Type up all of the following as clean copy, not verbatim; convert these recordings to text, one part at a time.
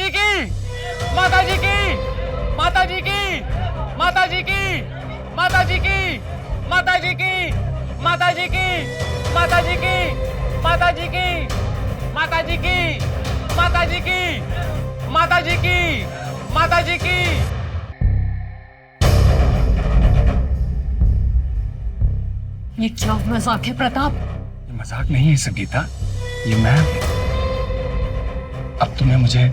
जी की, माता जी की, माता जी की, माता जी की, माता जी की, माता जी की, माता जी की, माता जी की, माता जी की, माता जी की, माता जी की, माता जी की, माता जी की। ये क्या मजाक है प्रताप? ये मजाक नहीं है संगीता, ये मैं अब तुम्हें मुझे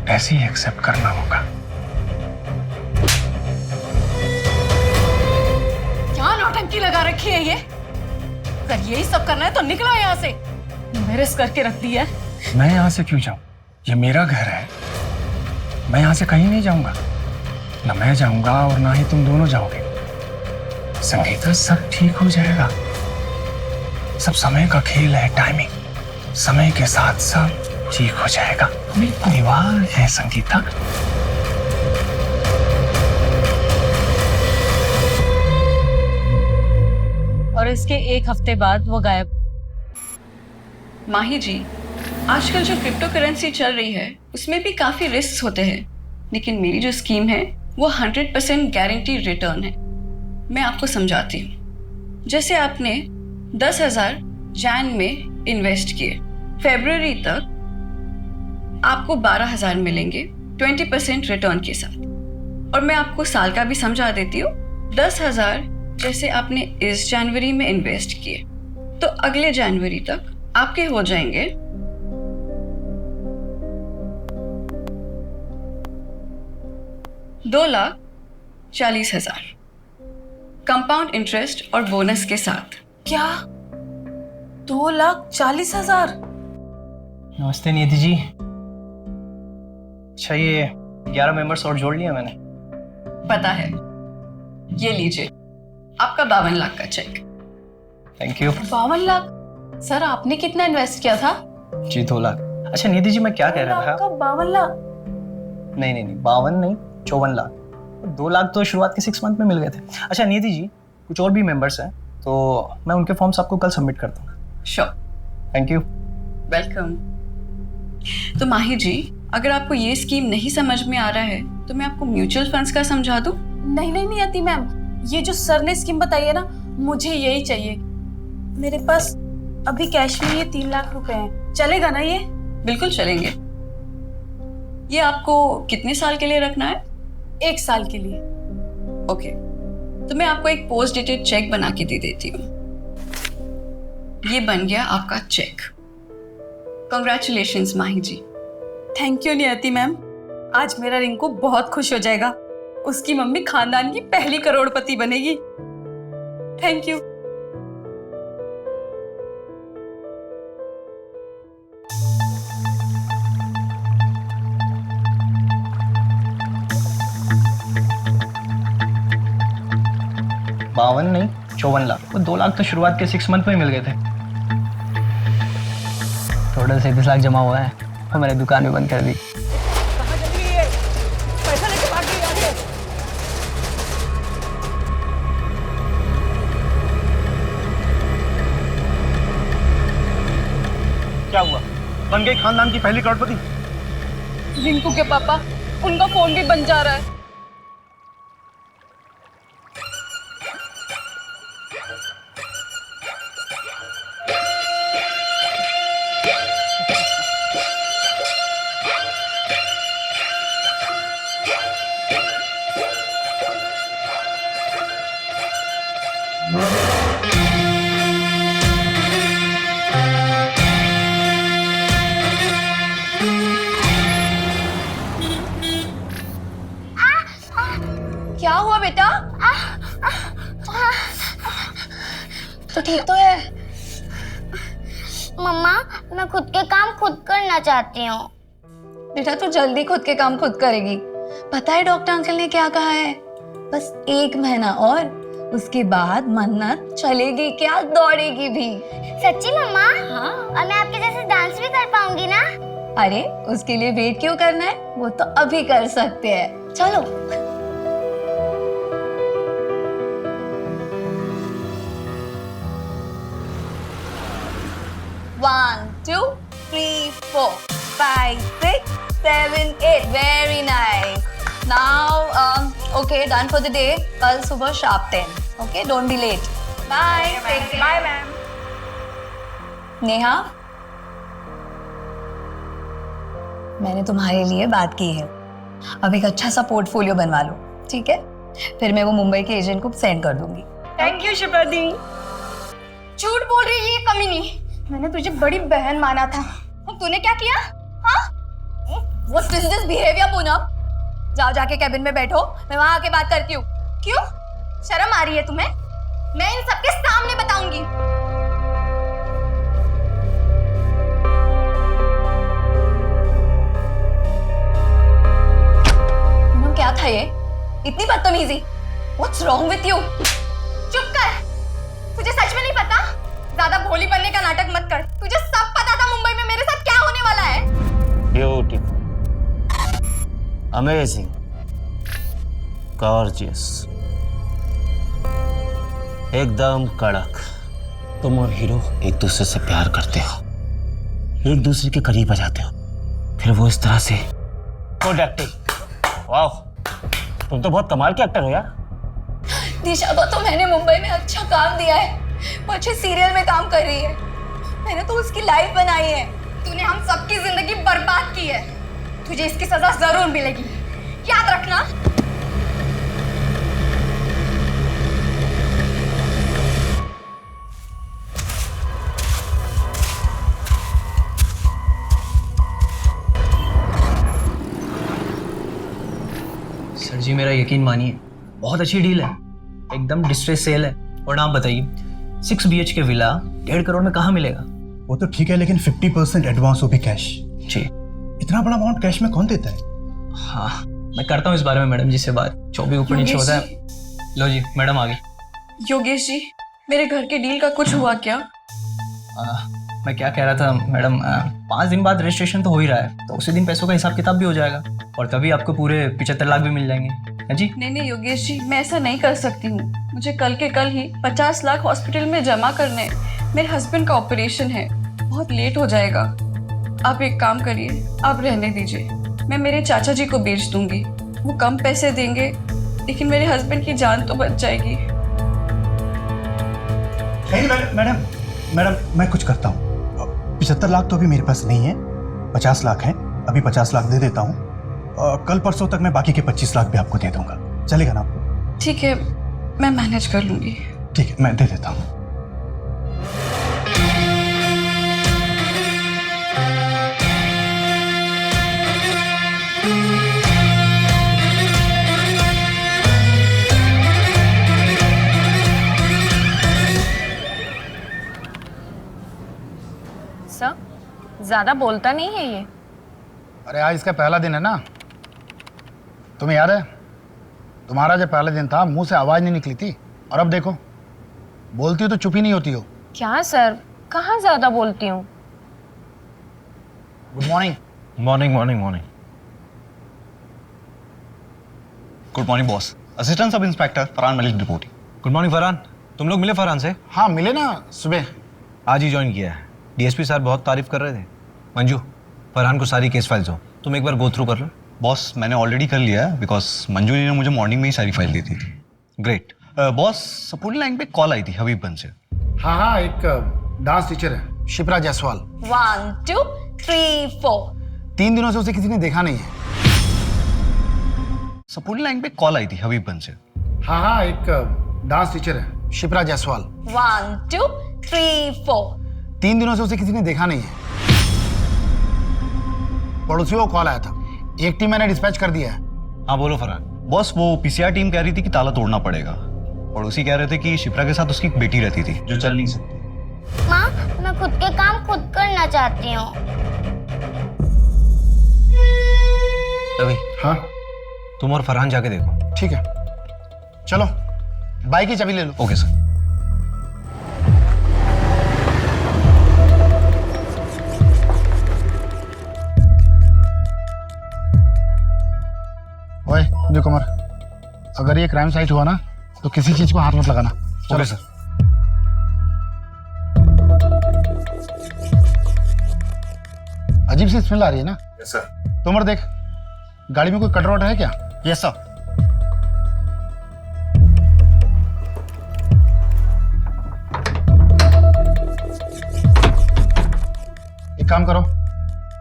ऐसे ही एक्सेप्ट करना होगा। क्या नौटंकी लगा रखी है ये? अगर यही सब करना है तो निकलो यहाँ से। मेरे करके रख दिया है। मैं यहाँ से क्यों जाऊं? ये मेरा घर है, मैं यहाँ से कहीं नहीं जाऊंगा। ना मैं जाऊंगा और ना ही तुम दोनों जाओगे। संगीता, सब ठीक हो जाएगा। सब समय का खेल है, टाइमिंग। समय के साथ सब ठीक हो जाएगा। हमें परिवार है संगीता। और इसके एक हफ्ते बाद वो गायब। माही जी, आजकल जो क्रिप्टो करेंसी चल रही है उसमें भी काफी रिस्क होते हैं, लेकिन मेरी जो स्कीम है वो 100% गारंटी रिटर्न है। मैं आपको समझाती हूँ। जैसे आपने 10,000 जैन में इन्वेस्ट किए, फरवरी तक आपको 12,000 मिलेंगे 20% रिटर्न के साथ। और मैं आपको साल का भी समझा देती हूँ। 10,000 जैसे आपने इस जनवरी में इन्वेस्ट किए तो अगले जनवरी तक आपके हो जाएंगे 2,40,000 कंपाउंड इंटरेस्ट और बोनस के साथ। क्या? 2,40,000? नमस्ते निधि जी। अच्छा, ये 11 मेंबर्स और जोड़ लिया मैंने। पता है, ये लीजिए आपका 52 लाख का check. Thank you. 52 lakh? Sir आपने कितना इन्वेस्ट किया था? जी 2 लाख। अच्छा निधि जी, मैं क्या कह रहा था? 52 लाख? नहीं नहीं नहीं, 52 नहीं, 54 लाख। 2 लाख तो शुरुआत के 6 मंथ में मिल गए थे। अच्छा निधि जी, कुछ और भी मेंबर्स हैं तो मैं उनके फॉर्म्स आपको कल सबमिट करता हूँ। श्योर। Thank you. वेलकम। तो माही जी, अगर आपको ये स्कीम नहीं समझ में आ रहा है तो मैं आपको म्यूचुअल फंड्स का समझा दूं? नहीं आती मैम। ये जो सर ने स्कीम बताई है ना, मुझे यही चाहिए। मेरे पास अभी कैश में ये 3 लाख रुपए हैं। चलेगा ना ये? बिल्कुल चलेंगे। ये आपको कितने साल के लिए रखना है? 1 साल के लिए। ओके, तो मैं आपको एक पोस्ट डेटेड चेक बना के दे देती हूँ। ये बन गया आपका check. Congratulations Mahi ji. Thank you Niyati ma'am. आज मेरा रिंकू बहुत खुश हो जाएगा। उसकी मम्मी खानदान की पहली करोड़पति बनेगी। Thank you. बावन नहीं, 54 लाख। वो 2 लाख तो शुरुआत के 6 मंथ में ही मिल गए थे। टोटल 37 लाख जमा हुआ है और मैंने दुकान भी बंद कर दी। क्या हुआ? बन गई खानदान की पहली करोड़पति? रिंकू के पापा, उनका फोन भी बन जा रहा है। क्या हुआ बेटा? तो ठीक तो है? मम्मा, मैं खुद के काम खुद करना चाहती हूँ। बेटा तू जल्दी खुद के काम खुद करेगी। पता है डॉक्टर अंकल ने क्या कहा है? बस 1 महीना और, उसके बाद मन्नत चलेगी क्या, दौड़ेगी भी। सच्ची मम्मा? हाँ। और मैं आपके जैसे डांस भी कर पाऊंगी ना? अरे उसके लिए वेट क्यों करना है, वो तो अभी कर सकते हैं। चलो। 1 2 3 4 5 6 7, 8. Very nice. Now, okay, done for the day. कल सुबह sharp 10. Okay, don't be late. Bye. Bye ma'am. Neha, मैंने तुम्हारे लिए बात की है। अब एक अच्छा सा पोर्टफोलियो बनवा लो, ठीक है? फिर मैं वो मुंबई के एजेंट को सेंड कर दूंगी। थैंक यू शिप्रा दी। झूठ बोल रही है ये कमीनी। मैंने तुझे बड़ी बहन माना था, और तूने क्या किया? हाँ? What is this behavior, Poonam? जाओ जाके कैबिन में बैठो, मैं वहां आके बात करती हूँ। क्यों? शर्म आ रही है तुम्हें? मैं इन सबके सामने बताऊंगी। पूनम, क्या था ये? इतनी बदतमीजी? What's wrong with you? चुप कर। तुझे सच में नहीं पता? ज्यादा भोली बनने का नाटक मत कर। तुझे सब पता था मुंबई में मेरे साथ क्या होने वाला है। ब्यूटीफुल, अमेजिंग, गॉर्जियस, एकदम कड़क। तुम और हीरो एक दूसरे से प्यार करते हो, एक दूसरे के करीब आ जाते हो, फिर वो इस तरह से गुड एक्टिंग। वाह, तुम तो बहुत कमाल के एक्टर हो यार। दिशा को तो मैंने मुंबई में अच्छा काम दिया है, वो अच्छे सीरियल में काम कर रही है। मैंने तो उसकी लाइफ बनाई है। तूने हम सबकी जिंदगी बर्बाद की है। तुझे इसकी सजा जरूर मिलेगी, याद रखना। सर जी मेरा यकीन मानिए, बहुत अच्छी डील है, एकदम डिस्ट्रेस सेल है। और आप बताइए 6 BHK विला 1.5 करोड़ में कहाँ मिलेगा? वो तो ठीक है, लेकिन 50% एडवांस हो भी कैश। जी। इतना बड़ा अमाउंट कैश में कौन देता है? हाँ, मैं करता हूँ इस बारे में मैडम जी से बात। 24 ऊपर नीचे होता है। लो जी, मैडम आ गई। योगेश जी, मेरे घर के डील का कुछ हुआ क्या? मैं क्या कह रहा था मैडम, 5 दिन बाद रजिस्ट्रेशन तो हो ही रहा है, तो उसी दिन पैसों का हिसाब किताब भी हो जाएगा और तभी आपको पूरे 75 लाख भी मिल जाएंगे। हाँ जी। नहीं योगेश जी, मैं ऐसा नहीं कर सकती हूँ। मुझे कल के कल ही 50 लाख हॉस्पिटल में जमा करने हैं। मेरे हस्बैंड का ऑपरेशन है, बहुत लेट हो जाएगा। आप एक काम करिए, आप रहने दीजिए, मैं मेरे चाचा जी को बेच दूंगी। वो कम पैसे देंगे, लेकिन मेरे हस्बैंड की जान तो बच जाएगी। नहीं मैडम, मैं कुछ करता हूँ। 75 लाख तो अभी मेरे पास नहीं है, 50 लाख है, अभी 50 लाख दे देता हूँ। कल परसों तक मैं बाकी के 25 लाख भी आपको दे दूंगा, चलेगा ना आपको? ठीक है, मैं मैनेज कर लूंगी। ठीक है, मैं दे देता हूँ। सर, ज्यादा बोलता नहीं है ये। अरे आज इसका पहला दिन है ना, तुम्हें याद है तुम्हारा जब पहला दिन था मुंह से आवाज नहीं निकली थी, और अब देखो बोलती हो तो चुप ही नहीं होती हो। क्या सर, कहाँ ज्यादा बोलती हूँ। Good morning. Morning morning morning. Good morning boss. Assistant sub inspector Farhan Malik reporting. Good morning Farhan, तुम लोग मिले फरहान से? हाँ मिले ना, सुबह आज ही ज्वाइन किया है। डीएसपी सर बहुत तारीफ कर रहे थे। मंजू, फरहान को सारी केस फाइल्स हो, तुम एक बार गो थ्रू कर लो। बॉस मैंने ऑलरेडी कर लिया है, बिकॉज मंजू जी ने मुझे मॉर्निंग में ही सारी फाइल दी थी। ग्रेट। बॉस सपोर्टिंग लाइन पे कॉल आई थी हबीबगंज से। हाँ, एक डांस टीचर है शिप्रा जायसवाल। 1 2 3 4। 3 दिनों से उसे किसी ने देखा नहीं है। सपोर्टिंग लाइन पे कॉल आई थी हबीबगंज से। हाँ, एक डांस टीचर है शिप्रा जायसवाल। 1 2 3 4। 3 दिनों से उसे किसी ने देखा नहीं है। पड़ोसियों को कॉल आया था, एक टीम मैंने डिस्पैच कर दिया है। हाँ बोलो फरहान। बॉस वो पीसीआर टीम कह रही थी कि ताला तोड़ना पड़ेगा। पड़ोसी कह रहे थे कि शिप्रा के साथ उसकी एक बेटी रहती थी जो चल नहीं सकती। माँ, मैं खुद के काम खुद करना चाहती हूँ। रवि, हाँ तुम और फरहान जाके देखो। ठीक है, चलो बाइक की चाबी ले लो। Okay sir. ओए न्यू कमर, अगर ये क्राइम साइट हुआ ना तो किसी चीज को हाथ मत लगाना। Okay sir. अजीब सी स्मेल आ रही है ना? Yes sir. तोमर देख, गाड़ी में कोई कटर वटर है क्या? Yes sir. एक काम करो,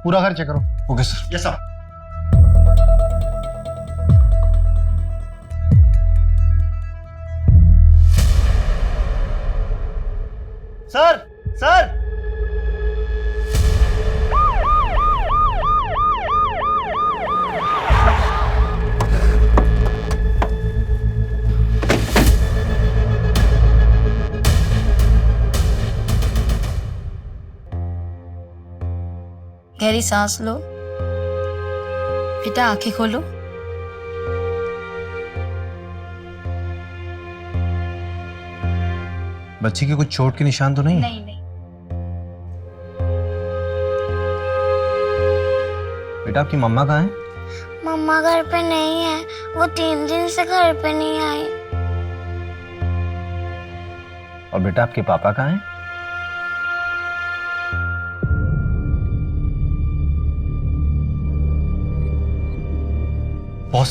पूरा घर चेक करो। Okay sir. Yes sir. Sir sir, गहरी सांस लो। बेटा आंखें खोलो। बच्ची के कुछ चोट के निशान तो नहीं? नहीं नहीं। बेटा आपकी मम्मा कहाँ है? मम्मा घर पे नहीं है, वो 3 दिन से घर पे नहीं आई। और बेटा आपके पापा कहाँ हैं? बॉस,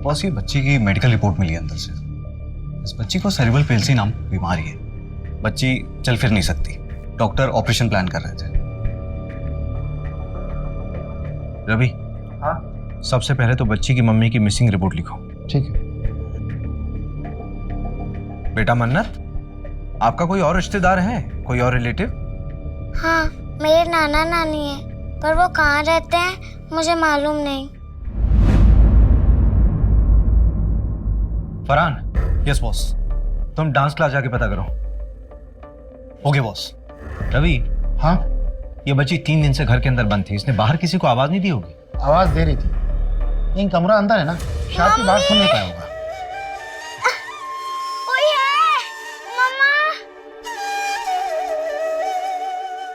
बॉस ये बच्ची की मेडिकल रिपोर्ट मिली है अंदर से। इस बच्ची को सेरेब्रल पेल्सी नाम बीमारी है। बच्ची चल फिर नहीं सकती। डॉक्टर ऑपरेशन प्लान कर रहे थे। रवि, हाँ सबसे पहले तो बच्ची की मम्मी की मिसिंग रिपोर्ट लिखो। ठीक है। बेटा मन्नत, आपका कोई और रिश्तेदार है, कोई और रिलेटिव? हाँ, मेरे नाना नानी है, पर वो कहाँ रहते हैं मुझे मालूम नहीं। फरहान। Yes boss. तुम डांस क्लास जाके पता करो। Okay boss. रवि। हाँ? ये बच्ची 3 दिन से घर के अंदर बंद थी, इसने बाहर किसी को आवाज नहीं दी होगी? आवाज दे रही थी, लेकिन कमरा अंदर है ना, शायद की बात सुन नहीं पाया होगा। कोई है? मम्मा।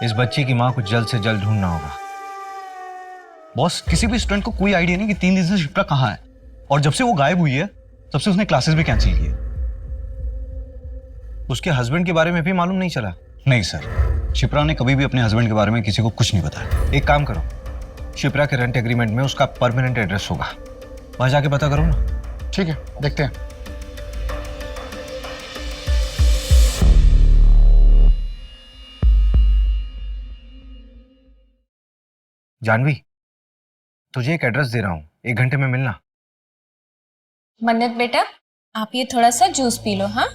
इस बच्ची की माँ को जल्द से जल्द ढूंढना होगा। बॉस, किसी भी स्टूडेंट को कोई आइडिया नहीं कि 3 दिन से शिप्रा कहाँ है, और जब से वो गायब हुई है तब से उसने क्लासेस भी कैंसिल की है। उसके हस्बैंड के बारे में भी मालूम नहीं चला? नहीं सर, शिप्रा ने कभी भी अपने हस्बैंड के बारे में किसी को कुछ नहीं बताया। एक काम करो, शिप्रा के रेंट एग्रीमेंट में उसका परमानेंट एड्रेस होगा, वहां जाके पता करो ना। ठीक है, देखते हैं। जानवी, तुझे एक एड्रेस दे रहा हूं, 1 घंटे में मिलना। मन्नत बेटा, आप ये थोड़ा सा जूस पी लो। हाँ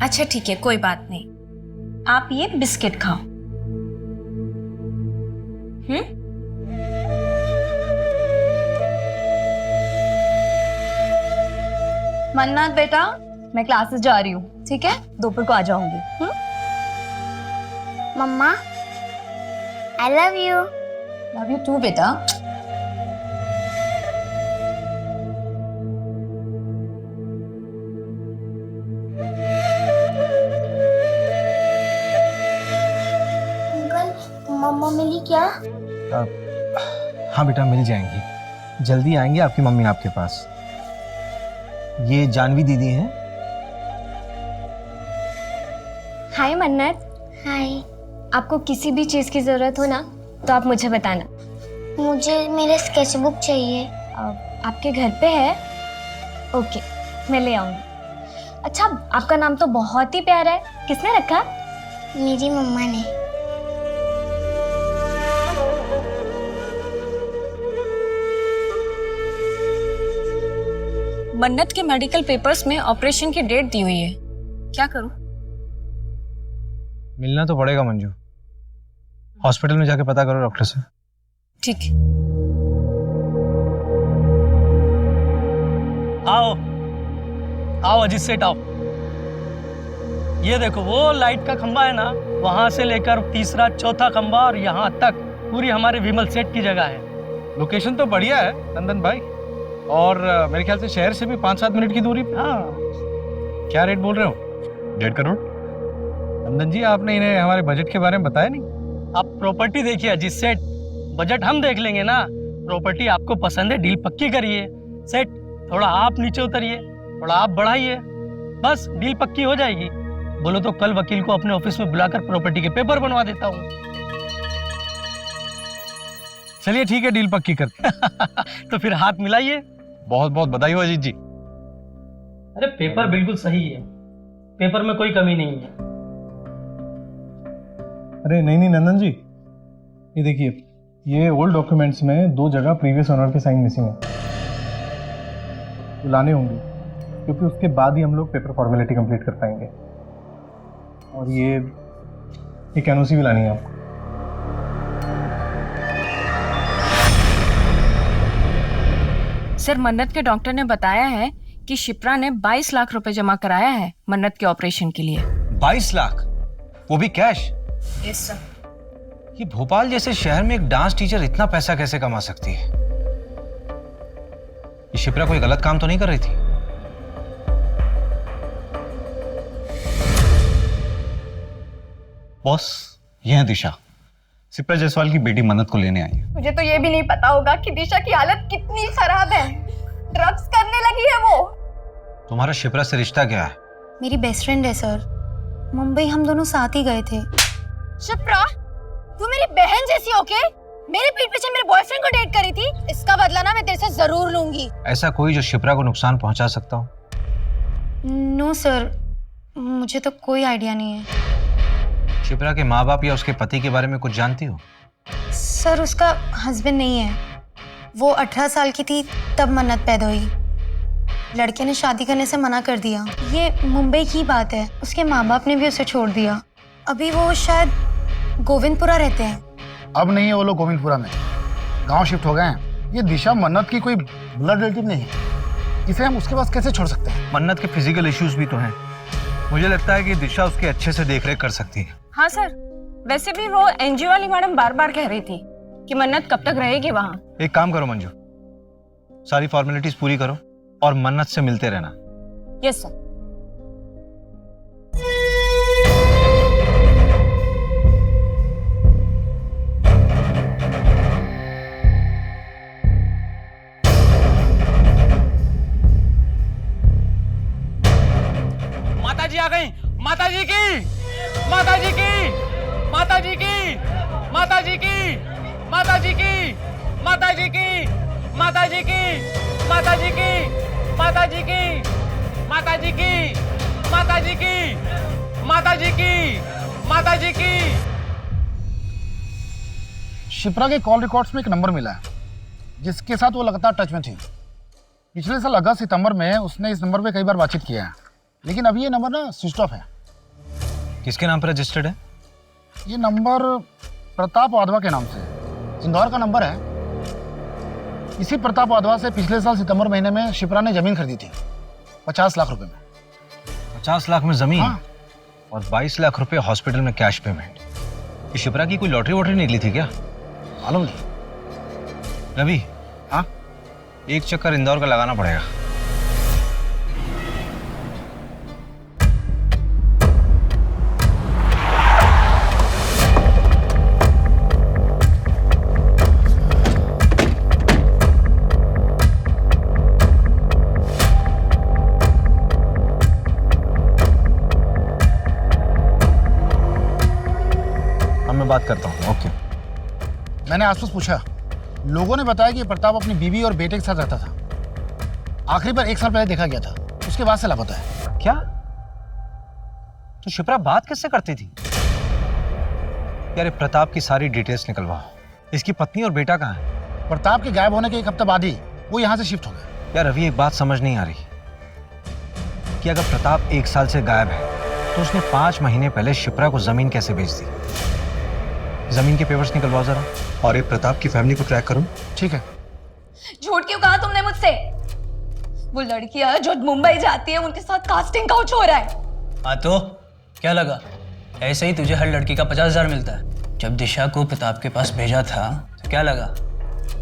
अच्छा ठीक है, कोई बात नहीं। आप ये बिस्किट खाओ। मन्नत बेटा, मैं क्लासेस जा रही हूँ, ठीक है? दोपहर को आ जाऊंगी। मम्मा, I love you. Love you too बेटा। अंकल, मम्मा मिली क्या? हाँ बेटा, मिल जाएंगी, जल्दी आएंगे आपकी मम्मी आपके पास। ये जानवी दीदी हैं। हाय मन्नत। हाय। आपको किसी भी चीज़ की ज़रूरत हो ना तो आप मुझे बताना। मुझे मेरे स्केचबुक चाहिए। आपके घर पे है? ओके, मैं ले आऊँगी। अच्छा, आपका नाम तो बहुत ही प्यारा है, किसने रखा? मेरी मम्मा ने। मन्नत के मेडिकल पेपर्स में ऑपरेशन की डेट दी हुई है, क्या करूं? मिलना तो पड़ेगा मंजू, हॉस्पिटल में जाके पता करो डॉक्टर से। ठीक। आओ आओ अजीत सेठ आओ। ये देखो वो लाइट का खंबा है ना, वहां से लेकर तीसरा चौथा खंबा और यहाँ तक पूरी हमारे विमल सेठ की जगह है। लोकेशन तो बढ़िया है नंदन भाई, और मेरे ख्याल से शहर से भी 5-7 मिनट की दूरी पे। हाँ। क्या रेट बोल रहे हो? 1.5 करोड़। नंदन जी, आपने इन्हें हमारे बजट के बारे में बताया नहीं? आप प्रॉपर्टी देखिए अजीत सेठ, बजट हम देख लेंगे ना। प्रॉपर्टी आपको पसंद है, डील पक्की करिए। सेठ, थोड़ा आप नीचे उतरिए, थोड़ा आप बढ़ाइए, बस डील पक्की हो जाएगी। बोलो तो कल वकील को अपने ऑफिस में बुलाकर प्रॉपर्टी के पेपर बनवा देता हूँ। चलिए ठीक है, डील पक्की करते तो फिर हाथ मिलाइए। बहुत बहुत बधाई हो अजीत जी। अरे पेपर बिल्कुल सही है, पेपर में कोई कमी नहीं है। अरे नहीं नंदन जी, ये देखिए, ये ओल्ड डॉक्यूमेंट्स में 2 जगह प्रीवियस ओनर के साइन मिसिंग है, तो लाने होंगे, क्योंकि उसके बाद ही हम लोग पेपर फॉर्मेलिटी कंप्लीट कर पाएंगे। और ये एनओसी भी लानी है आपको। सर, मन्नत के डॉक्टर ने बताया है कि शिप्रा ने 22 लाख रुपए जमा कराया है मन्नत के ऑपरेशन के लिए। 22 लाख, वो भी कैश? Yes sir. ये भोपाल जैसे शहर में एक डांस टीचर इतना पैसा कैसे कमा सकती है? ये शिप्रा कोई गलत काम तो नहीं कर रही थी? बॉस, ये है दिशा, शिप्रा जायसवाल की बेटी मन्नत को लेने आई है। मुझे तो ये भी नहीं पता होगा कि दिशा की हालत कितनी खराब है। ड्रग्स करने लगी है वो। तुम्हारा शिप्रा से रिश्ता क्या है? मेरी बेस्ट फ्रेंड है सर, मुंबई हम दोनों साथ ही गए थे। शिप्रा, तू मेरी बहन जैसी होके मेरे पीठ पीछे मेरे बॉयफ्रेंड को डेट करी थी। इसका बदला ना मैं तेरे से जरूर लूंगी। ऐसा कोई जो शिप्रा को नुकसान पहुंचा सकता हो? नो सर, मुझे तो कोई आइडिया नहीं है। शिप्रा के माँ बाप या उसके पति के बारे में कुछ जानती हो? सर, उसका हस्बैंड नहीं है। वो 18 साल की थी तब मन्नत पैदा हुई। लड़के ने शादी करने से मना कर दिया। ये मुंबई की बात है, उसके माँ बाप ने भी उसे छोड़ दिया। अभी वो शायद गोविंदपुरा रहते हैं। अब नहीं है वो लोग गोविंदपुरा में, गांव शिफ्ट हो गए हैं। ये दिशा मन्नत की कोई ब्लड रिलेटिव नहीं है, इसे हम उसके पास कैसे छोड़ सकते हैं? मन्नत के फिजिकल इश्यूज भी तो हैं। मुझे लगता है कि दिशा उसके अच्छे से देखरेख कर सकती है। हाँ सर, वैसे भी वो एनजीओ वाली मैडम बार बार कह रही थी कि मन्नत कब तक रहेगी वहाँ। एक काम करो मंजू, सारी फॉर्मेलिटीज पूरी करो और मन्नत से मिलते रहना। Yes sir. माताजी आ गई। माताजी की, माताजी की, माताजी की, माताजी की, माताजी की, माताजी की, माताजी की, माताजी की, माताजी की, माताजी की, माताजी की, माताजी की, माताजी की। शिप्रा के कॉल रिकॉर्ड्स में एक नंबर मिला है जिसके साथ वो लगातार टच में थी। पिछले साल अगस्त सितंबर में उसने इस नंबर पे कई बार बातचीत किया है, लेकिन अभी ये नंबर ना स्विच ऑफ है। किसके नाम पर रजिस्टर्ड है? ये नंबर प्रताप वाधवा के नाम से, इंदौर का नंबर है। इसी प्रताप वाधवा से पिछले साल सितंबर महीने में शिप्रा ने जमीन खरीदी थी 50 लाख रुपए में। 50 लाख में जमीन? हाँ। और 22 लाख रुपए हॉस्पिटल में कैश पेमेंट। ये शिप्रा की कोई लॉटरी वॉटरी निकली थी क्या? मालूम नहीं। रवि, हाँ, एक चक्कर इंदौर का लगाना पड़ेगा। बात करता हूँ। ओके। मैंने आसपास पूछा, लोगों ने बताया कि प्रताप अपनी बीवी और बेटे के साथ रहता था। आखिरी बार 1 साल पहले देखा गया था, उसके बाद से लापता है। क्या? तो शिप्रा बात किससे करती थी? यार प्रताप की सारी डिटेल्स निकलवाओ। इसकी पत्नी और बेटा कहाँ है? प्रताप के गायब होने के 1 हफ्ते बाद ही वो यहाँ से शिफ्ट हो गया। यार अभी एक बात समझ नहीं आ रही कि अगर प्रताप 1 साल से गायब है तो उसने 5 महीने पहले शिप्रा को जमीन कैसे बेच दी? जमीन के पेपर्स निकलवाओ जरा। और एक प्रताप की फैमिली को ट्रैक करो। ठीक है। झूठ क्यों कहा तुमने मुझसे? वो लड़कियां जो मुंबई जाती है उनके साथ कास्टिंग काउच हो रहा है। हाँ तो क्या लगा, ऐसे ही तुझे हर लड़की का 50,000 मिलता है। जब दिशा को प्रताप के पास भेजा था तो क्या लगा,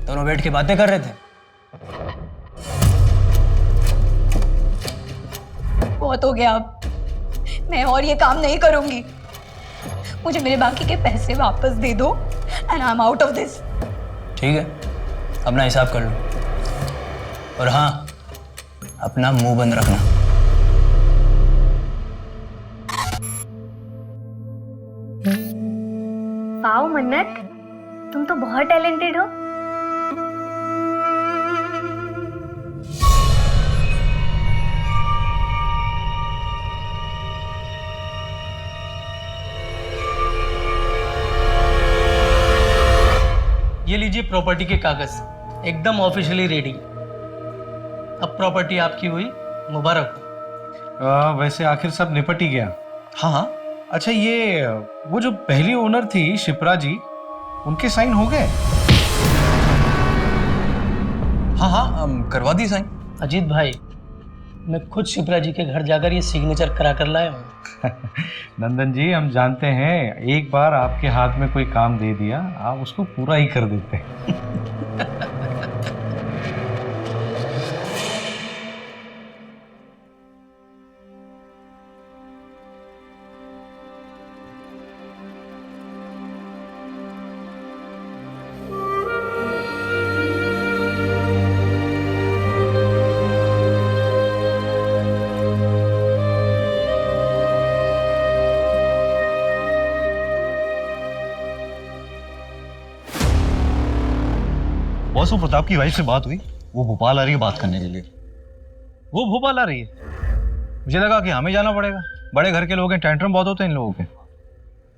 दोनों बैठ के बातें कर रहे थे। बहुत हो गया, अब मैं और ये काम नहीं करूंगी। मुझे मेरे बाकी के पैसे वापस दे दो and I am out of this. ठीक है, अपना हिसाब कर लो, और हाँ अपना मुंह बंद रखना। मन्नत, तुम तो बहुत टैलेंटेड हो। ये लीजिए प्रॉपर्टी के कागज, एकदम ऑफिशियली रेडी। अब प्रॉपर्टी आपकी हुई, मुबारक हो। वैसे आखिर सब निपट ही गया। हाँ हाँ। अच्छा, ये वो जो पहली ओनर थी शिप्रा जी, उनके साइन हो गए? हाँ हाँ, करवा दी साइन। अजीत भाई, मैं खुद शिप्रा जी के घर जाकर ये सिग्नेचर करा कर लाया हूँ। नंदन जी, हम जानते हैं एक बार आपके हाथ में कोई काम दे दिया, आप उसको पूरा ही कर देते हैं। बॉस, वो प्रताप की वाइफ से बात हुई, वो भोपाल आ रही है बात करने के लिए। वो भोपाल आ रही है? मुझे लगा कि हमें जाना पड़ेगा, बड़े घर के लोग हैं, टेंट्रम बहुत होते हैं इन लोगों के।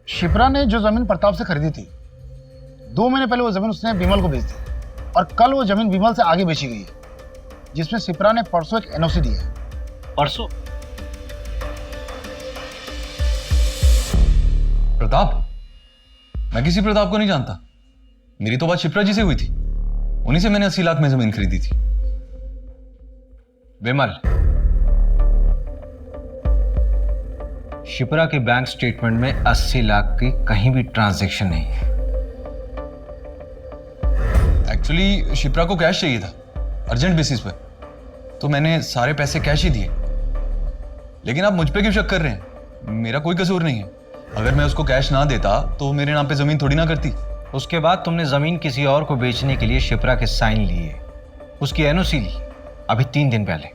शिप्रा ने जो जमीन प्रताप से खरीदी थी, 2 महीने पहले वो जमीन उसने विमल को बेच दी और कल वो जमीन विमल से आगे बेची गई है, जिसमें शिप्रा ने परसों एक एनओसी दिया है। परसों? प्रताप? मैं किसी प्रताप को नहीं जानता। मेरी तो बात शिप्रा जी से हुई थी, उन्हीं से मैंने 80 लाख में जमीन खरीदी थी। विमल, शिप्रा के बैंक स्टेटमेंट में 80 लाख की कहीं भी ट्रांजैक्शन नहीं है। एक्चुअली शिप्रा को कैश चाहिए था, अर्जेंट बेसिस पर, तो मैंने सारे पैसे कैश ही दिए। लेकिन आप मुझ पे क्यों शक कर रहे हैं? मेरा कोई कसूर नहीं है। अगर मैं उसको कैश ना देता तो मेरे नाम पे जमीन थोड़ी ना करती। उसके बाद तुमने जमीन किसी और को बेचने के लिए शिप्रा के साइन लिए, उसकी एनओसी ली अभी 3 दिन पहले।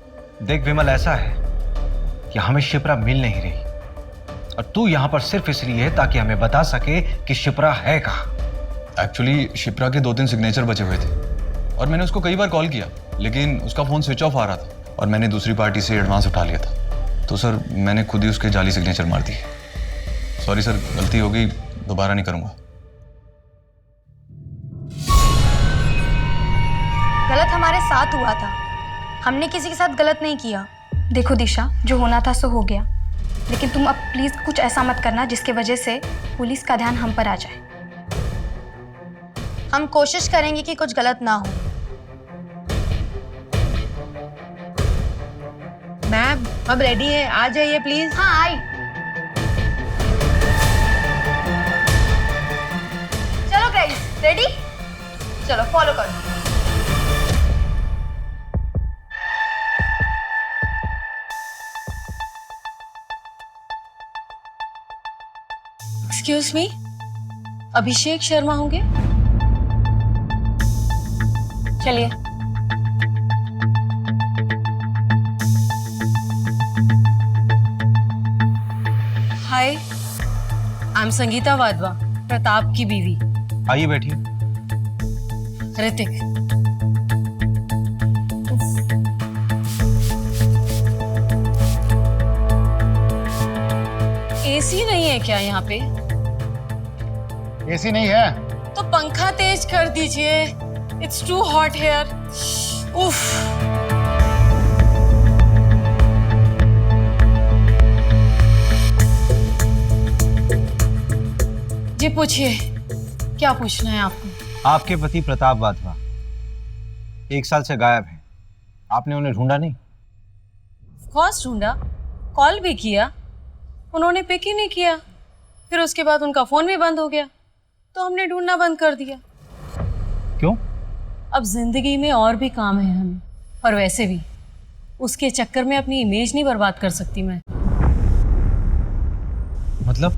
देख विमल, ऐसा है कि हमें शिप्रा मिल नहीं रही और तू यहां पर सिर्फ इसलिए है ताकि हमें बता सके कि शिप्रा है कहां। एक्चुअली शिप्रा के 2-3 सिग्नेचर बचे हुए थे और मैंने उसको कई बार कॉल किया, लेकिन उसका फोन स्विच ऑफ आ रहा था और मैंने दूसरी पार्टी से एडवांस उठा लिया था। तो सर, मैंने खुद ही उसके जाली सिग्नेचर मार दिए। सॉरी सर, गलती हो गई, दोबारा नहीं करूंगा। गलत हमारे साथ हुआ था, हमने किसी के साथ गलत नहीं किया। देखो दिशा, जो होना था सो हो गया, लेकिन तुम अब प्लीज कुछ ऐसा मत करना जिसकी वजह से पुलिस का ध्यान हम पर आ जाए। हम कोशिश करेंगे कि कुछ गलत ना हो। मैम, अब रेडी है, आ जाइए प्लीज। हाँ, आई। चलो गाइस, रेडी? चलो फॉलो करो। एक्सक्यूज मी, अभिषेक शर्मा होंगे? चलिए। हाय, आई एम संगीता वाधवा, प्रताप की बीवी। आइए बैठिए। ऋतिक, एसी नहीं है क्या यहाँ पे? एसी नहीं है तो पंखा तेज कर दीजिए, इट्स टू हॉट हियर। उफ। जी पूछिए, क्या पूछना है आपको? आपके पति प्रताप वाधवा 1 साल से गायब हैं। आपने उन्हें ढूंढा नहीं? ऑफ कोर्स ढूंढा, कॉल भी किया, उन्होंने पिक ही नहीं किया। फिर उसके बाद उनका फोन भी बंद हो गया, तो हमने ढूंढना बंद कर दिया। क्यों? अब जिंदगी में और भी काम है हमें, और वैसे भी उसके चक्कर में अपनी इमेज नहीं बर्बाद कर सकती मैं। मतलब?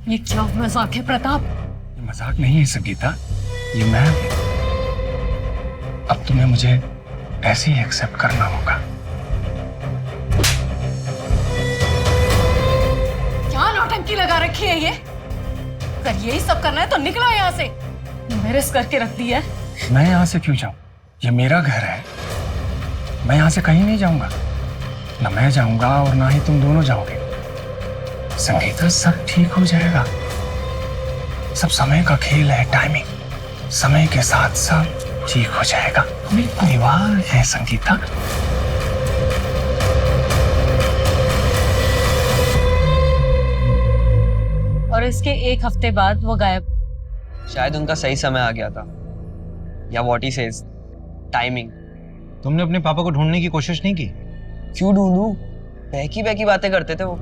ये क्या मजाक है प्रताप? मजाक नहीं है संगीता, ये मैं हूं। अब तुम्हें मुझे ऐसे ही एक्सेप्ट करना होगा। क्या नौटंकी लगा रखी है ये? अगर यही सब करना है तो निकला यहाँ से। मेरे करके रख दिया है। मैं यहाँ से क्यों जाऊं? ये मेरा घर है, मैं यहाँ से कहीं नहीं जाऊंगा। ना मैं जाऊंगा और ना ही तुम दोनों जाओगे। संगीता, सब ठीक हो जाएगा। सब समय का खेल है, टाइमिंग। समय के साथ सब ठीक हो जाएगा। हम एक परिवार है संगीता। और इसके एक हफ्ते बाद वो गायब। शायद उनका सही समय आ गया था, या व्हाट ही सेज, टाइमिंग। तुमने अपने पापा को ढूंढने की कोशिश नहीं की? क्यों ढूंढूं? बहकी बहकी बातें करते थे वो।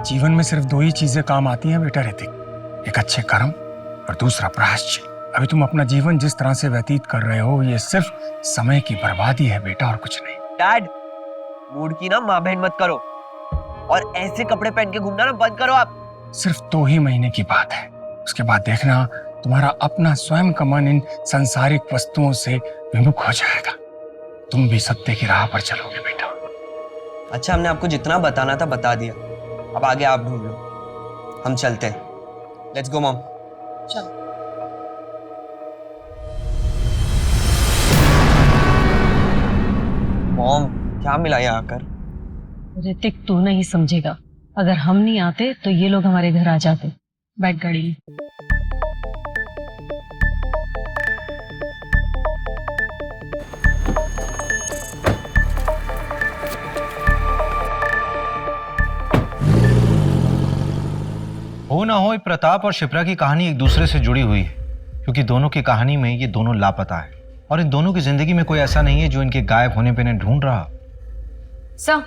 जीवन में सिर्फ दो ही चीजें काम आती हैं बेटा ऋतिक, एक अच्छे कर्म और दूसरा प्रायश्चित। अभी तुम अपना जीवन जिस तरह से व्यतीत कर रहे हो, ये सिर्फ समय की बर्बादी है बेटा, और कुछ नहीं। डैड, मूड की ना माँ बहन मत करो, और ऐसे कपड़े पहन के घूमना ना बंद करो आप। सिर्फ 2 ही महीने की बात है, उसके बाद देखना तुम्हारा अपना स्वयं का मन इन सांसारिक वस्तुओं से विमुख हो जाएगा। तुम भी सत्य की राह पर चलोगे बेटा। अच्छा, हमने आपको जितना बताना था बता दिया, अब आगे आप ढूंढ लो। हम चलते हैं। Let's go mom. चलो। मॉम, क्या मिला यहाँ आकर? ऋतिक, तू नहीं समझेगा। अगर हम नहीं आते तो ये लोग हमारे घर आ जाते। बैठ गाड़ी में। हो ना हो, प्रताप और शिप्रा की कहानी एक दूसरे से जुड़ी हुई है, क्योंकि दोनों की कहानी में ये दोनों लापता है, और इन दोनों की जिंदगी में कोई ऐसा नहीं है जो इनके गायब होने पे इन्हें ढूंढ रहा। सर,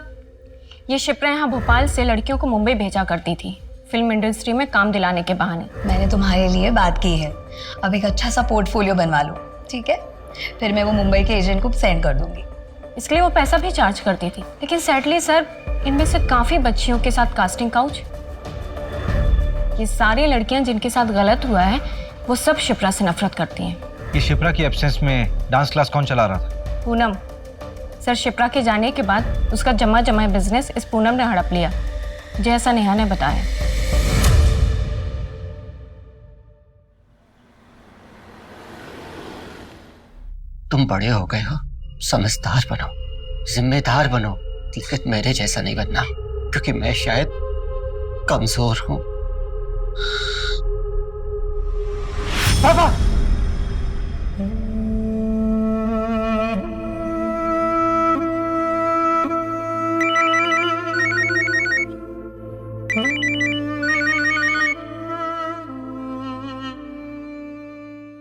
ये शिप्रा यहाँ भोपाल से लड़कियों को मुंबई भेजा करती थी, फिल्म इंडस्ट्री में काम दिलाने के बहाने। मैंने तुम्हारे लिए बात की है, अब एक अच्छा सा पोर्टफोलियो बनवा लो, ठीक है? फिर मैं वो मुंबई के एजेंट को सेंड कर दूंगी। इसके लिए वो पैसा भी चार्ज करती थी, लेकिन सैडली सर, इनमें से काफ़ी बच्चियों के साथ कास्टिंग काउच। ये सारी लड़कियां जिनके साथ गलत हुआ है, वो सब शिप्रा से नफरत करती हैं। ये शिप्रा की एब्सेंस में डांस क्लास कौन चला रहा था? पूनम। सर, शिप्रा के जाने के बाद उसका जमा बिजनेस इस पूनम ने हड़प लिया, जैसा नेहा ने बताया। तुम बड़े हो गए हो, समझदार बनो, जिम्मेदार बनो, लेकिन मेरे जैसा नहीं बनना, क्योंकि मैं शायद कमजोर हूं। पापा!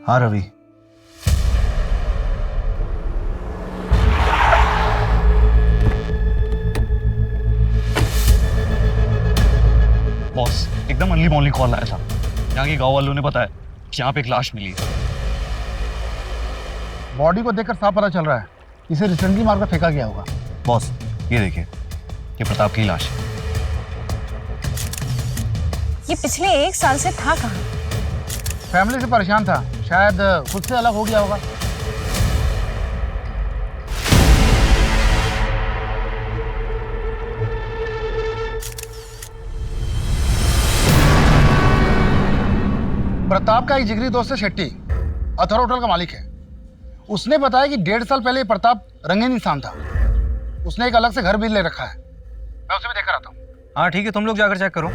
हाँ रवि, बॉस, एकदम अर्ली मॉर्निंग कॉल आया था। यहाँ के गांव वालों ने बताया कि यहाँ पे एक लाश मिली है। बॉडी को देखकर साफ पता चल रहा है इसे रिसेंटली मारकर फेंका गया होगा। बॉस ये देखिए, ये प्रताप की लाश है। ये पिछले 1 साल से था कहाँ? फैमिली से परेशान था, शायद खुद से अलग हो गया होगा। प्रताप का एक जिगरी दोस्त है शेट्टी, अथर होटल का मालिक है। उसने बताया कि 1.5 साल पहले प्रताप रंगीन इंसान था। उसने एक अलग से घर भी ले रखा है। मैं उसे भी देखकर आता हूँ। हाँ ठीक है, तुम लोग जाकर चेक करो।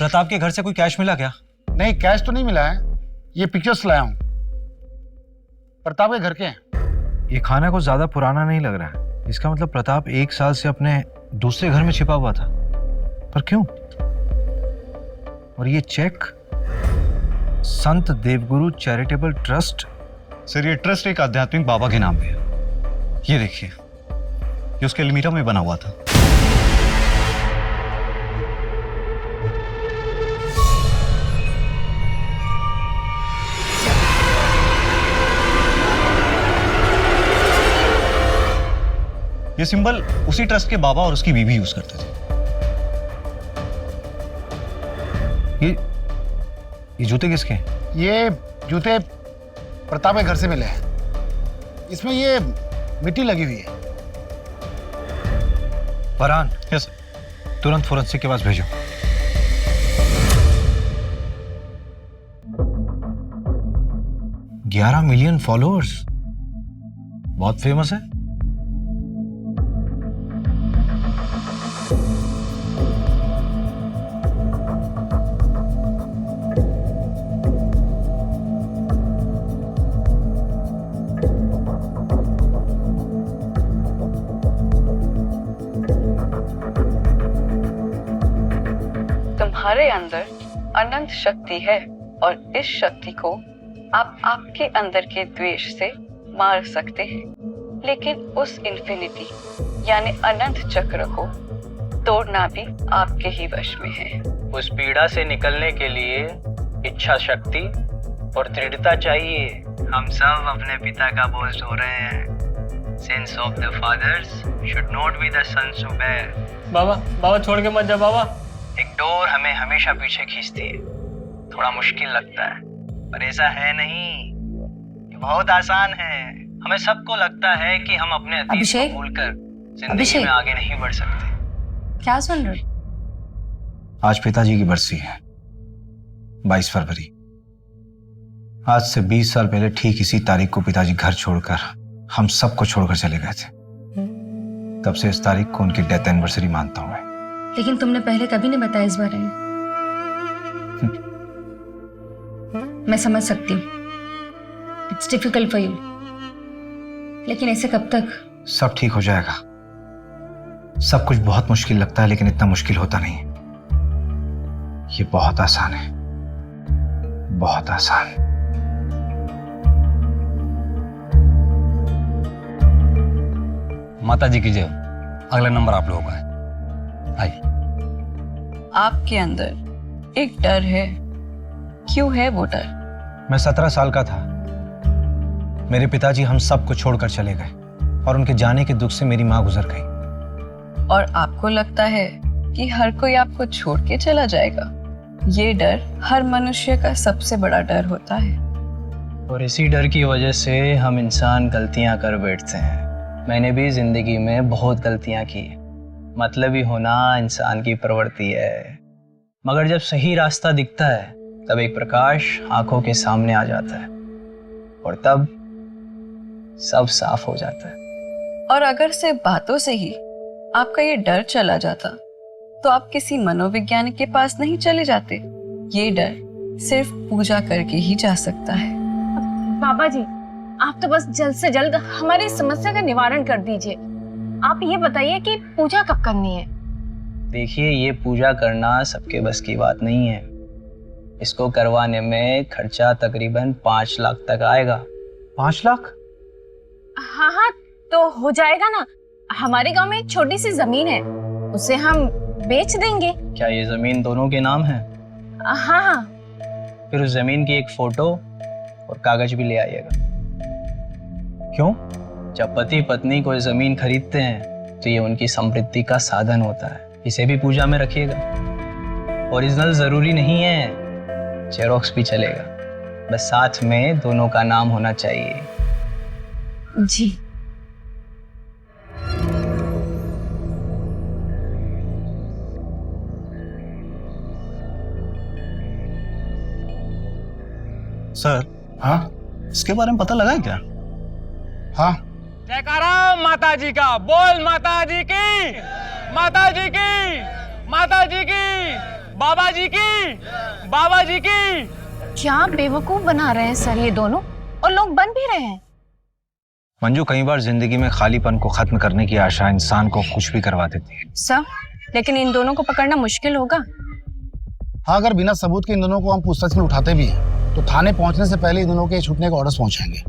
प्रताप के घर से कोई कैश मिला क्या? नहीं, कैश तो नहीं मिला है, ये पिक्चर्स लाया हूं। प्रताप के घर के हैं। ये खाना कुछ ज्यादा पुराना नहीं लग रहा है। इसका मतलब प्रताप 1 साल से अपने दूसरे घर में छिपा हुआ था। पर क्यों? और ये चेक संत देवगुरु चैरिटेबल ट्रस्ट। सर ये ट्रस्ट एक आध्यात्मिक बाबा के नाम पे है। ये देखिए, ये उसके अलमीरा में बना हुआ था। ये सिंबल उसी ट्रस्ट के बाबा और उसकी बीवी यूज करते थे। ये जूते किसके हैं? ये जूते प्रताप के घर से मिले हैं। इसमें ये मिट्टी लगी हुई है। फरहान, यस, तुरंत फोरेंसिक के पास भेजो। $11 मिलियन फॉलोअर्स, बहुत फेमस है। तुम्हारे अंदर अनंत शक्ति है और इस शक्ति को आप आपके अंदर के द्वेष से मार सकते हैं, लेकिन उस इन्फिनिटी यानी अनंत चक्र को तोड़ना भी आपके ही वश में है। उस पीड़ा से निकलने के लिए इच्छा शक्ति और दृढ़ता चाहिए। हम सब अपने पिता का बोझ ढो रहे हैं। Sins of the fathers should not be the sons to bear. बाबा छोड़ के मत जा बाबा। एक डोर हमें हमेशा पीछे खींचती है। थोड़ा मुश्किल लगता है, पर ऐसा है नहीं, ये बहुत आसान है। हमें सबको लगता है कि हम अपने अतीत को भूलकर जिंदगी में आगे नहीं बढ़ सकते। क्या सुन रहे? आज पिताजी की बरसी है, 22 फरवरी। आज से 20 साल पहले ठीक इसी तारीख को पिताजी घर छोड़कर हम सबको छोड़कर चले गए थे। तब से इस तारीख को उनकी डेथ एनिवर्सरी मानता हूं मैं। लेकिन तुमने पहले कभी नहीं बताया इस बारे में। मैं समझ सकती हूँ, इट्स डिफिकल्ट फॉर यू, लेकिन ऐसे कब तक? सब ठीक हो जाएगा। सब कुछ बहुत मुश्किल लगता है, लेकिन इतना मुश्किल होता नहीं है। ये बहुत आसान है, बहुत आसान। माता जी की जय। अगला नंबर आप लोगों का है। आइए। आपके अंदर एक डर है। क्यों है वो डर? मैं 17 साल का था। मेरे पिताजी हम सबको छोड़कर चले गए और उनके जाने के दुख से मेरी माँ गुजर गई। और आपको लगता है कि हर कोई आपको छोड़ के चला जाएगा। ये डर हर मनुष्य का सबसे बड़ा डर होता है। और इसी डर की वजह से हम इंसान गलतियां कर बैठते हैं। मैंने भी जिंदगी में बहुत गलतियां की। मतलबी होना इंसान की प्रवृत्ति है, मगर जब सही रास्ता दिखता है तब एक प्रकाश आंखों के सामने आ जाता है और तब सब साफ हो जाता है। और अगर सिर्फ बातों से ही आपका ये डर चला जाता तो आप किसी मनोवैज्ञानिक के पास नहीं चले जाते। ये डर सिर्फ पूजा करके ही जा सकता है। बाबा जी, आप तो बस जल्द से जल्द हमारी समस्या का निवारण कर दीजिए। आप ये बताइए कि पूजा कब करनी है? देखिए, ये पूजा करना सबके बस की बात नहीं है। इसको करवाने में खर्चा तकरीबन 5 लाख तक आएगा। 5 लाख? हाँ, तो हो जाएगा ना। हमारे गांव में एक छोटी सी जमीन है, उसे हम बेच देंगे। क्या ये जमीन दोनों के नाम है? हाँ। फिर उस जमीन की एक फोटो और कागज भी ले आइएगा। क्यों? जब पति पत्नी कोई जमीन खरीदते हैं तो ये उनकी समृद्धि का साधन होता है। इसे भी पूजा में रखिएगा। ओरिजिनल जरूरी नहीं है, जेरोक्स भी चलेगा, बस साथ में दोनों का नाम होना चाहिए। जी। सर, हाँ, इसके बारे में पता लगा है क्या? हाँ। जयकारा माता जी का। बोल माता जी की, माता जी की, माता जी की, बाबा जी की, बाबा जी की। क्या बेवकूफ बना रहे हैं सर ये दोनों, और लोग बन भी रहे हैं। मंजू, कई बार जिंदगी में खालीपन को खत्म करने की आशा इंसान को कुछ भी करवा देती है। सर, लेकिन इन दोनों को पकड़ना मुश्किल होगा। हाँ, अगर बिना सबूत के इन दोनों को हम पूछताछ में उठाते भी हैं तो थाने पहुंचने से पहले इन दोनों के छूटने के ऑर्डर्स पहुंचाएंगे।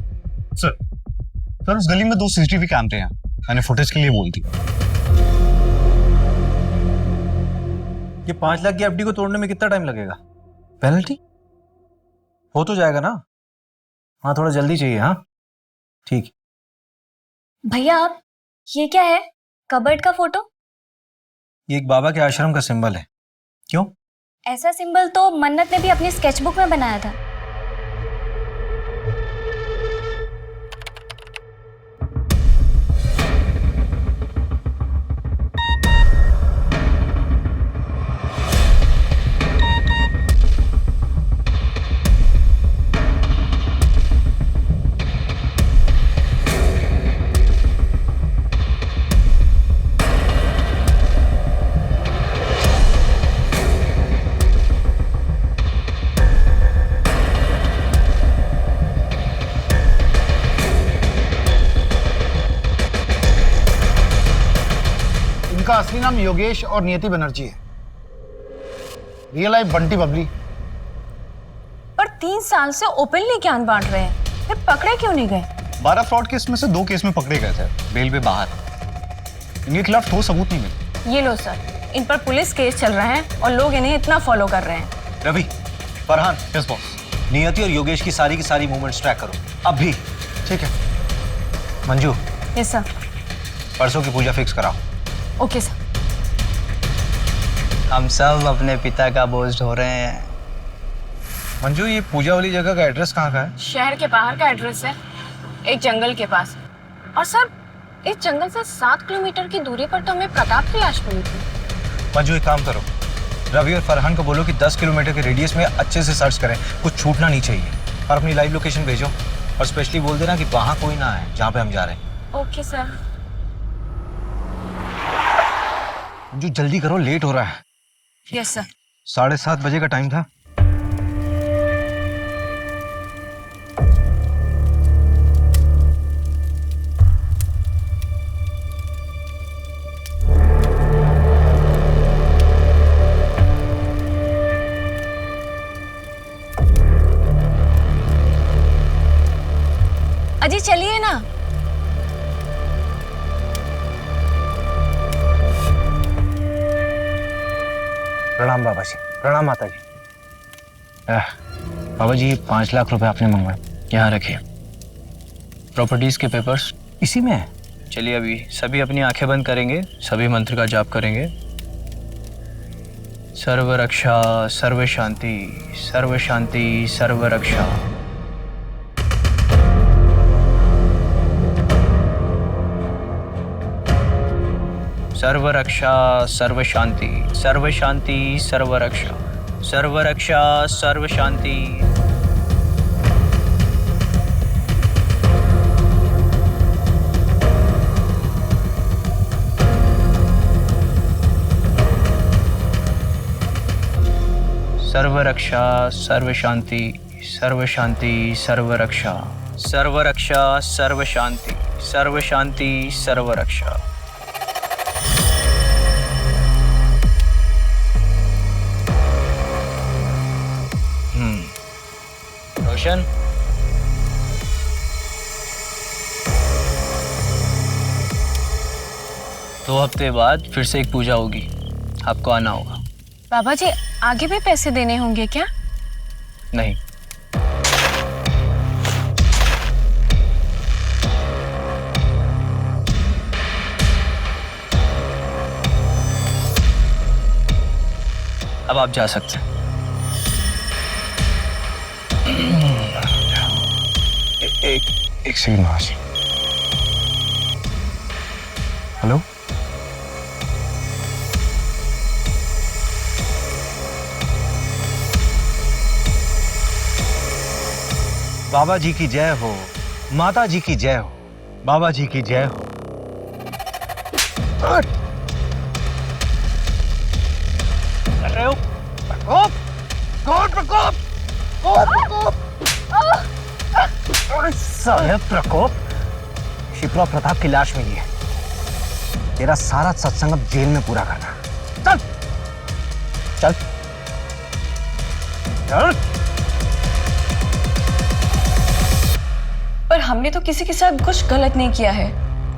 सर उस गली में 2 सीसीटीवी कैमरे हैं, मैंने फुटेज के लिए बोल दी। ये 5 लाख की एफडी को तोड़ने में कितना टाइम लगेगा? पेनल्टी हो तो जाएगा ना? हाँ, थोड़ा जल्दी चाहिए। हाँ ठीक। भैया आप, ये क्या है? कबर्ड का फोटो? ये एक बाबा के आश्रम का सिंबल है। क्यों? ऐसा सिंबल तो मन्नत ने भी अपनी स्केचबुक में बनाया था। इनका असली नाम योगेश और नियति बनर्जी है। Real life Bunty Babli. पर 3 साल से ओपनली ज्ञान बांट रहे हैं, फिर पकड़े क्यों नहीं गए? 12 फ्रॉड केस में से 2 केस में पकड़े गए थे, बेल पे बाहर। इनके खिलाफ ठोस सबूत नहीं मिले। ये लो सर, इन पर पुलिस केस चल रहा है और लोग इन्हें इतना फॉलो कर रहे हैं। रवि, फरहान, यस बॉस, नियति और योगेश की सारी मूवमेंट्स ट्रैक करो अभी। ठीक है। Manju, yes sir. परसों की पूजा फिक्स कराओ। Okay sir. हम सब अपने पिता का बोझ ढो रहे हैं। मंजू, ये पूजा वाली जगह का एड्रेस कहाँ का है? शहर के बाहर का एड्रेस है, एक जंगल के पास। और सर, इस जंगल से 7 किलोमीटर की दूरी पर तो हमें प्रताप की लाश मिली थी। मंजू, एक काम करो, रवि और फरहान को बोलो कि 10 किलोमीटर के रेडियस में अच्छे से सर्च करें, कुछ छूटना नहीं चाहिए। और अपनी लाइव लोकेशन भेजो, और स्पेशली बोल देना कि वहाँ कोई ना है जहाँ पे हम जा रहे हैं। Okay sir. मंजू, जल्दी करो, लेट हो रहा है। Yes sir. 7:30 बजे का टाइम था। अजी चलिए ना। प्रणाम बाबा जी। प्रणाम माता जी। बाबा जी, 5 लाख रुपए आपने मंगवाए, यहाँ रखिए। प्रॉपर्टीज के पेपर्स इसी में है। चलिए अभी सभी अपनी आंखें बंद करेंगे, सभी मंत्र का जाप करेंगे। सर्व रक्षा, सर्व शांति, सर्व शांति, सर्व रक्षा। सर्व रक्षा, सर्व शांति, सर्व शांति, सर्व रक्षा, सर्व रक्षा, सर्व शांति। सर्व रक्षा, सर्व शांति, सर्व शांति, सर्व रक्षा, सर्व रक्षा, सर्व शांति, सर्व शांति, सर्व रक्षा। रोशन, दो हफ्ते बाद फिर से एक पूजा होगी, आपको आना होगा। बाबा जी, आगे भी पैसे देने होंगे क्या? नहीं। अब आप जा सकते हैं। एक सेकंड महाशय। हेलो, बाबा जी की जय हो, माता जी की जय हो, बाबा जी की जय हो। कर रहे हो? साले प्रकोप, शिप्रा प्रताप की लाश मिली है। तेरा सारा सत्संग अब जेल में पूरा करना। चल चल चल। पर हमने तो किसी के साथ कुछ गलत नहीं किया है।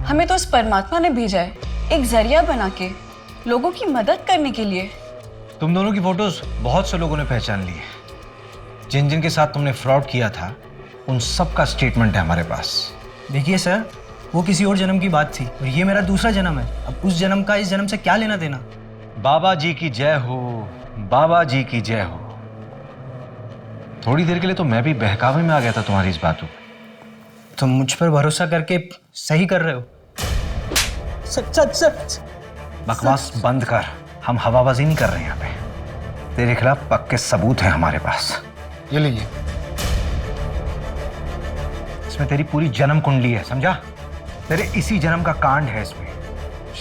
हमें तो उस परमात्मा ने भेजा है एक जरिया बना के, लोगों की मदद करने के लिए। तुम दोनों की फोटोज बहुत से लोगों ने पहचान ली है। जिन जिन के साथ तुमने फ्रॉड किया था उन सब का स्टेटमेंट है हमारे पास। देखिए सर, वो किसी और जन्म की बात थी और ये मेरा दूसरा जन्म है। अब उस जन्म का इस जन्म से क्या लेना देना। बाबा जी की जय हो, बाबा जी की जय हो। थोड़ी देर के लिए तो मैं भी बहकावे में आ गया था तुम्हारी इस बातों। तुम मुझ पर भरोसा करके सही कर रहे हो। बकवास बंद कर, हम हवाबाजी नहीं कर रहे हैं यहाँ पे। तेरे खिलाफ पक्के सबूत हैं हमारे पास। ये लीजिए। इसमें तेरी पूरी जन्म कुंडली है, समझा? तेरे इसी जन्म का कांड है इसमें।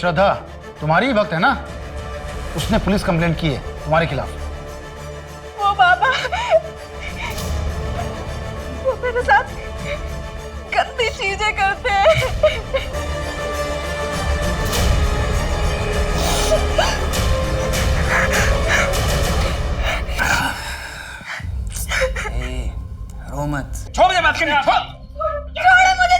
श्रद्धा तुम्हारी ही वक्त है ना, उसने पुलिस कंप्लेंट की है तुम्हारे खिलाफ। वो बाबा, वो मेरे साथ गंदी चीजें करते हैं। रो मत। छोड़ मुझे बात करनी, छोड़। छोड़ो मुझे,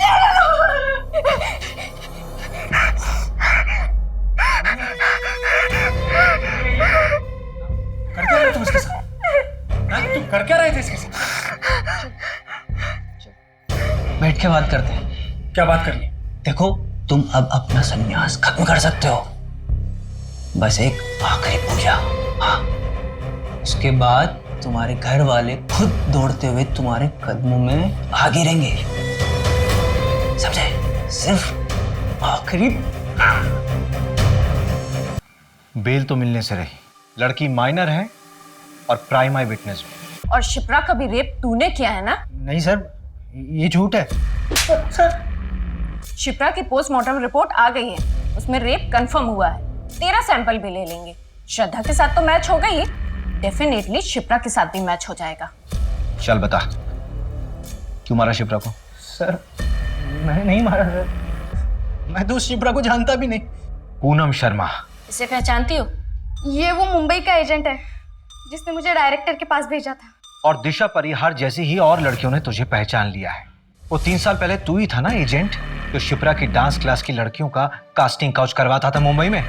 कर क्या रहे तुम इसके साथ? तुम कर क्या रहे थे इसके साथ? बैठ के बात करते हैं। क्या बात करनी? देखो, तुम अब अपना संन्यास खत्म कर सकते हो। बस एक आखिरी पूजा। हाँ, उसके बाद तुम्हारे घर वाले खुद दौड़ते हुए तुम्हारे कदमों में आ गिरेंगे, समझे? सिर्फ आखिरी। बेल तो मिलने से रही। लड़की माइनर है और प्राइम आई विटनेस भी। और शिप्रा का भी रेप तूने किया है ना? नहीं सर, ये झूठ है। शिप्रा की पोस्टमार्टम रिपोर्ट आ गई है, उसमें रेप कंफर्म हुआ है। तेरा सैंपल भी ले लेंगे। श्रद्धा के साथ तो मैच हो गई, डेफिनेटली शिप्रा के साथ भी मैच हो जाएगा। चल बता, क्यों मारा शिप्रा को? सर, मैंने नहीं मारा सर। मैं तो उस शिप्रा को जानता भी नहीं। पूनम शर्मा। इसे पहचानती हो? ये वो मुंबई का एजेंट है जिसने मुझे डायरेक्टर के पास भेजा था। और दिशा परिहार जैसी ही और लड़कियों ने तुझे पहचान लिया है। वो 3 साल पहले तू ही था ना एजेंट जो शिप्रा की डांस क्लास की लड़कियों का कास्टिंग काउच करवाता था मुंबई में।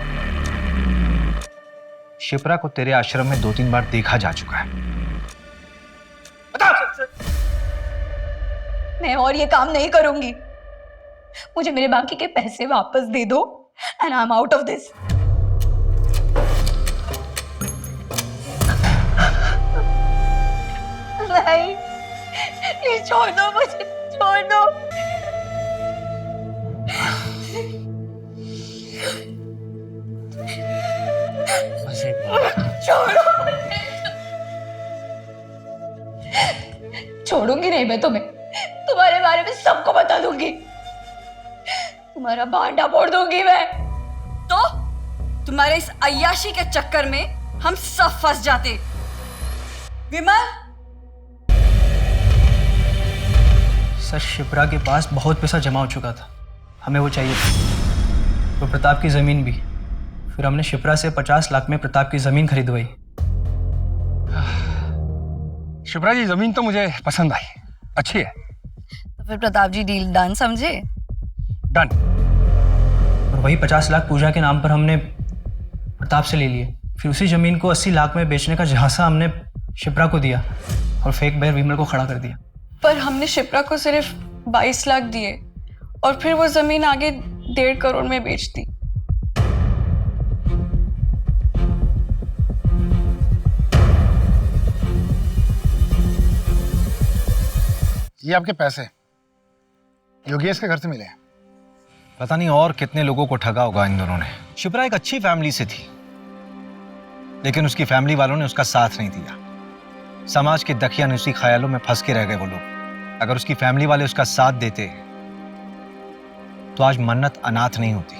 शिप्रा को तेरे आश्रम में 2-3 बार देखा जा चुका है। मैं और ये काम नहीं करूंगी। मुझे मेरे बाकी के पैसे वापस दे दो and I am out of this. नहीं, प्लीज छोड़ दो मुझे, छोड़ दो। छोड़ो, छोड़ूंगी नहीं मैं तुम्हें। तुम्हारे बारे में सबको बता दूंगी, तुम्हारा भांडा फोड़ दूंगी मैं। तो तुम्हारे इस अय्याशी के चक्कर में हम सब फंस जाते। विमल, सर, शिप्रा के पास बहुत पैसा जमा हो चुका था, हमें वो चाहिए था। तो प्रताप की ज़मीन भी। फिर हमने शिप्रा से 50 लाख में प्रताप की ज़मीन खरीदवाई। शिप्रा जी, जमीन तो मुझे पसंद आई, अच्छी है। तो फिर प्रताप जी डील डन समझे? डन। और वही 50 लाख पूजा के नाम पर हमने प्रताप से ले लिए। फिर उसी ज़मीन को 80 लाख में बेचने का झांसा हमने शिप्रा को दिया और फेक बायर विमल को खड़ा कर दिया। पर हमने शिप्रा को सिर्फ 22 लाख दिए और फिर वो जमीन आगे 1.5 करोड़ में बेच दी। ये आपके पैसे योगेश के घर से मिले हैं। पता नहीं और कितने लोगों को ठगा होगा इन दोनों ने। शिप्रा एक अच्छी फैमिली से थी, लेकिन उसकी फैमिली वालों ने उसका साथ नहीं दिया। समाज के दकियानुसी ख्यालों में फंस के रह गए वो लोग। अगर उसकी फैमिली वाले उसका साथ देते तो आज मन्नत अनाथ नहीं होती।